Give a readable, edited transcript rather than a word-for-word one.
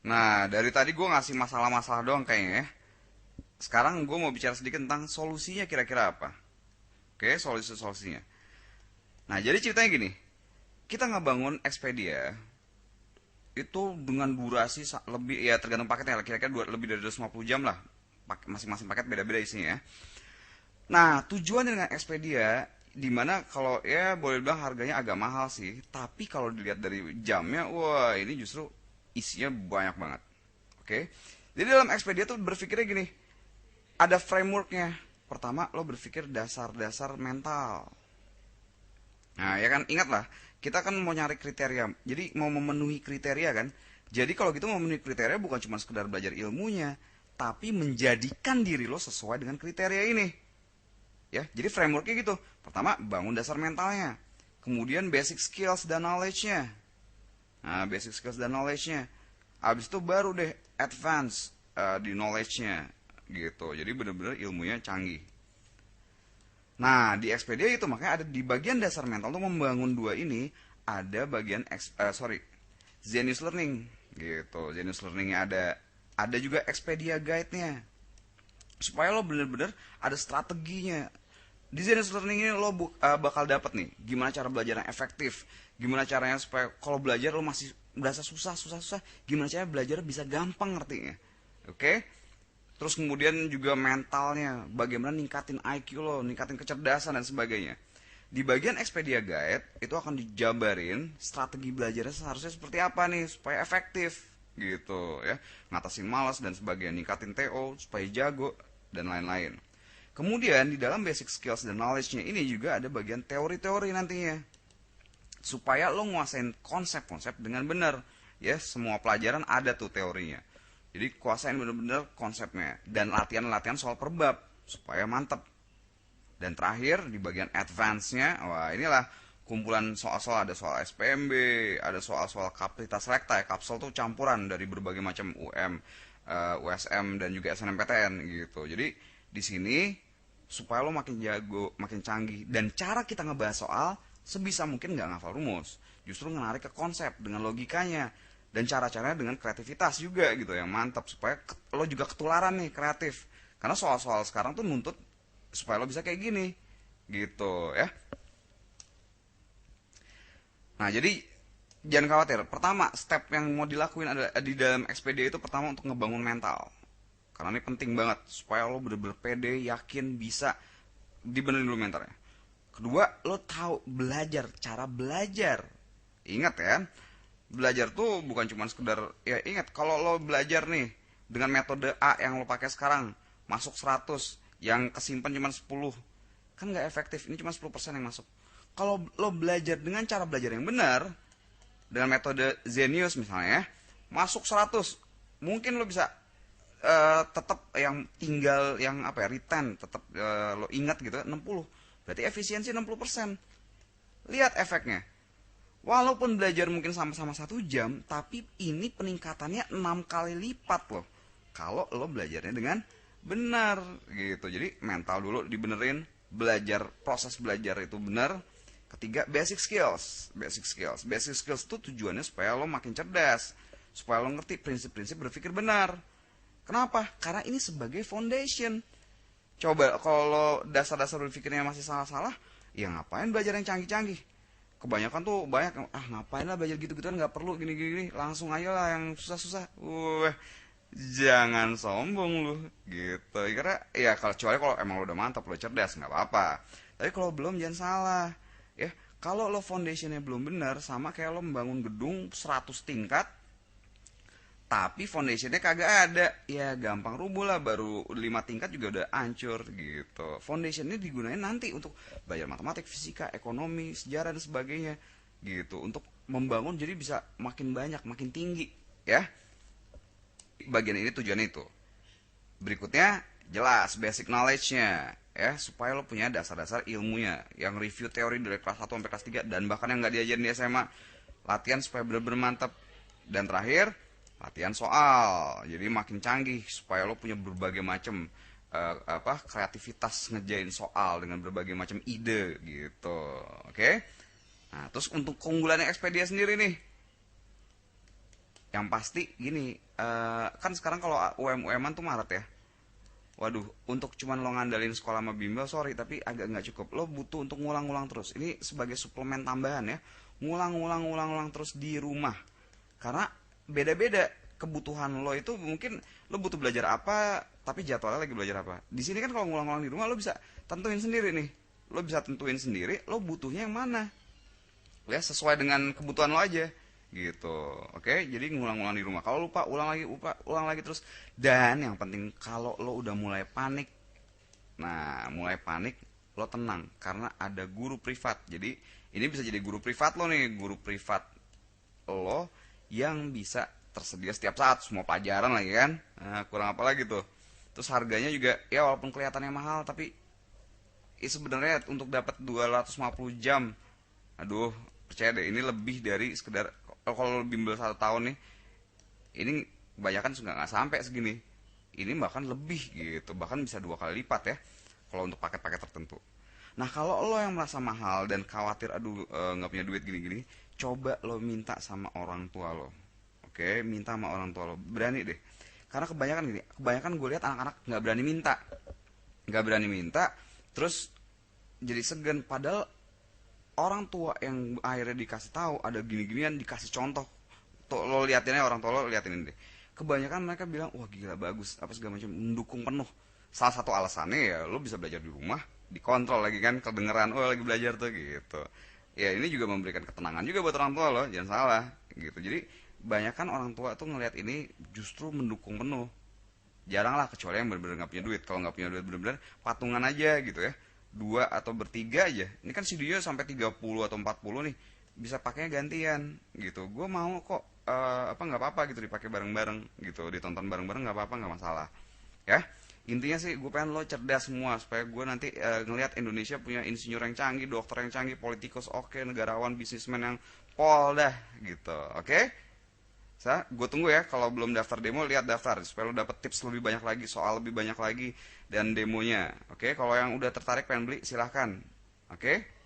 Nah, dari tadi gue ngasih masalah-masalah doang kayaknya ya. Sekarang gue mau bicara sedikit tentang solusinya kira-kira apa. Oke, solusi-solusinya. Nah, jadi ceritanya gini. Kita ngebangun Expedia itu dengan durasi lebih, ya tergantung paketnya, kira-kira lebih dari 250 jam lah. Masing-masing paket beda-beda isinya ya. Nah, tujuan dengan Expedia dimana kalau ya boleh bilang harganya agak mahal sih, tapi kalau dilihat dari jamnya, wah ini justru isinya banyak banget. Oke, jadi dalam Expedia tuh berpikirnya gini, ada frameworknya. Pertama, lo berpikir dasar-dasar mental. Nah, ya kan, ingatlah, kita kan mau nyari kriteria. Jadi mau memenuhi kriteria kan. Jadi kalau gitu mau memenuhi kriteria bukan cuma sekedar belajar ilmunya, tapi menjadikan diri lo sesuai dengan kriteria ini. Ya, jadi frameworknya gitu. Pertama, bangun dasar mentalnya. Kemudian basic skills dan knowledge-nya. Nah, basic skills dan knowledge-nya. Habis itu baru deh advance di knowledge-nya gitu. Jadi bener-bener ilmunya canggih. Nah, di Expedia itu makanya ada di bagian dasar mental tuh membangun dua ini, ada bagian Zenius Learning gitu. Zenius Learning ada juga Expedia Guide-nya. Supaya lo bener-bener ada strateginya. Di Zenius Learning ini lo bakal dapat nih gimana cara belajar yang efektif, gimana caranya supaya kalau belajar lo masih berasa susah, gimana caranya belajar bisa gampang ngertinya. Oke? Terus kemudian juga mentalnya, bagaimana ningkatin IQ lo, ningkatin kecerdasan dan sebagainya. Di bagian Expedia Guide itu akan dijabarin strategi belajarnya seharusnya seperti apa nih supaya efektif gitu ya, ngatasin malas dan sebagainya, ningkatin TO supaya jago dan lain-lain. Kemudian di dalam basic skills dan knowledge-nya ini juga ada bagian teori-teori nantinya supaya lo nguasain konsep-konsep dengan benar. Ya, semua pelajaran ada tuh teorinya. Jadi kuasain bener-bener konsepnya dan latihan-latihan soal perbab supaya mantep. Dan terakhir di bagian advance-nya, wah inilah kumpulan soal-soal, ada soal SPMB, ada soal-soal kapasitas rekta ya, kapsul tuh campuran dari berbagai macam UM, USM dan juga SNMPTN gitu. Jadi di sini supaya lo makin jago, makin canggih, dan cara kita ngebahas soal sebisa mungkin nggak ngafal rumus, justru menarik ke konsep dengan logikanya dan cara-caranya dengan kreativitas juga gitu yang mantap supaya lo juga ketularan nih kreatif, karena soal-soal sekarang tuh nuntut supaya lo bisa kayak gini gitu ya. Nah, jadi jangan khawatir. Pertama, step yang mau dilakuin ada di dalam Expedia itu, pertama untuk ngebangun mental. Karena ini penting banget supaya lo bener-bener pede, yakin bisa dibenerin dulu mentalnya. Kedua, lo tahu belajar, cara belajar. Ingat ya, belajar tuh bukan cuma sekedar, ya ingat kalau lo belajar nih dengan metode A yang lo pakai sekarang, masuk 100, yang kesimpan cuma 10, kan nggak efektif. Ini cuma 10% yang masuk. Kalau lo belajar dengan cara belajar yang benar, dengan metode Zenius misalnya, masuk 100, mungkin lo bisa tetap yang tinggal yang apa ya, retain, tetap lo ingat gitu 60. Berarti efisiensi 60%. Lihat efeknya. Walaupun belajar mungkin sama-sama 1 jam, tapi ini peningkatannya 6 kali lipat loh. Kalau lo belajarnya dengan benar gitu. Jadi mental dulu dibenerin, belajar, proses belajar itu benar. Ketiga, basic skills. Basic skills. Basic skills itu tujuannya supaya lo makin cerdas, supaya lo ngerti prinsip-prinsip berpikir benar. Kenapa? Karena ini sebagai foundation. Coba kalau dasar-dasar berpikirnya masih salah-salah, ya ngapain belajar yang canggih-canggih? Kebanyakan tuh banyak yang, ah ngapain lah belajar gitu-gituan, nggak perlu gini-gini, langsung aja lah yang susah-susah. Jangan sombong lu gitu. Karena ya kalau kecuali kalau emang lo udah mantap, lo cerdas, nggak apa-apa. Tapi kalau belum jangan salah. Ya, kalau lo foundationnya belum benar, sama kayak lo membangun gedung 100 tingkat tapi foundationnya kagak ada, ya gampang rubuh lah, baru 5 tingkat juga udah hancur gitu. Foundation ini digunakan nanti untuk belajar matematik, fisika, ekonomi, sejarah dan sebagainya gitu, untuk membangun jadi bisa makin banyak, makin tinggi ya. Bagian ini tujuan itu. Berikutnya jelas basic knowledge-nya ya, supaya lo punya dasar-dasar ilmunya, yang review teori dari kelas 1 sampai kelas 3 dan bahkan yang nggak diajarin di SMA. Latihan supaya bener-bener mantap. Dan terakhir, latihan soal. Jadi makin canggih supaya lo punya berbagai macam kreativitas ngejain soal dengan berbagai macam ide gitu. Oke? Nah, terus untuk keunggulannya Expedia sendiri nih. Yang pasti gini, kan sekarang kalau UM-UM-an tuh Maret ya. Waduh, untuk cuman lo ngandalin sekolah sama bimbel, sorry, tapi agak nggak cukup. Lo butuh untuk ngulang-ngulang terus. Ini sebagai suplemen tambahan ya. Ngulang-ngulang terus di rumah. Karena beda-beda kebutuhan lo itu, mungkin lo butuh belajar apa, tapi jadwalnya lagi belajar apa. Di sini kan kalau ngulang-ngulang di rumah lo bisa tentuin sendiri nih. Lo bisa tentuin sendiri lo butuhnya yang mana. Ya sesuai dengan kebutuhan lo aja gitu. Oke, jadi ngulang-ngulang di rumah. Kalau lupa, ulang lagi terus. Dan yang penting kalau lo udah mulai panik, nah mulai panik, lo tenang karena ada guru privat. Jadi ini bisa jadi guru privat lo nih, guru privat lo yang bisa tersedia setiap saat, semua pelajaran lagi kan. Nah, kurang apa lagi tuh. Terus harganya juga ya walaupun kelihatannya mahal, tapi sebenarnya untuk dapat 250 jam, aduh, percaya deh ini lebih dari sekedar, kalau bimbel 1 tahun nih, ini kebanyakan suka nggak sampai segini. Ini bahkan lebih gitu, bahkan bisa 2 kali lipat ya kalau untuk paket-paket tertentu. Nah kalau lo yang merasa mahal dan khawatir, aduh nggak punya duit gini-gini, coba lo minta sama orang tua lo. Oke, minta sama orang tua lo, berani deh. Karena kebanyakan gini, kebanyakan gue lihat anak-anak nggak berani minta, terus jadi segan. Padahal orang tua yang akhirnya dikasih tahu ada gini-ginian, dikasih contoh, tuh lo liatin aja, orang tua lo liatin ini deh. Kebanyakan mereka bilang wah gila bagus apa segala macam, mendukung penuh. Salah satu alasannya ya lo bisa belajar di rumah, dikontrol lagi kan, kedengeran oh lagi belajar tuh gitu. Ya ini juga memberikan ketenangan juga buat orang tua lo, jangan salah gitu. Jadi banyak kan orang tua tuh ngelihat ini justru mendukung penuh. Jarang lah kecuali yang benar-benar nggak punya duit. Kalau nggak punya duit benar-benar patungan aja gitu ya, dua atau bertiga aja. Ini kan videonya sampai 30 atau 40 nih, bisa pakainya gantian gitu. Gue mau kok, apa nggak apa-apa gitu dipakai bareng-bareng gitu, ditonton bareng-bareng nggak apa-apa, nggak masalah ya. Intinya sih gue pengen lo cerdas semua supaya gue nanti ngelihat Indonesia punya insinyur yang canggih, dokter yang canggih, politikus oke, negarawan, bisnismen yang pol dah gitu. Oke, gue tunggu ya. Kalau belum daftar demo, lihat daftar supaya lo dapet tips lebih banyak lagi, soal lebih banyak lagi dan demonya. Oke, kalau yang udah tertarik pengen beli silahkan. Oke.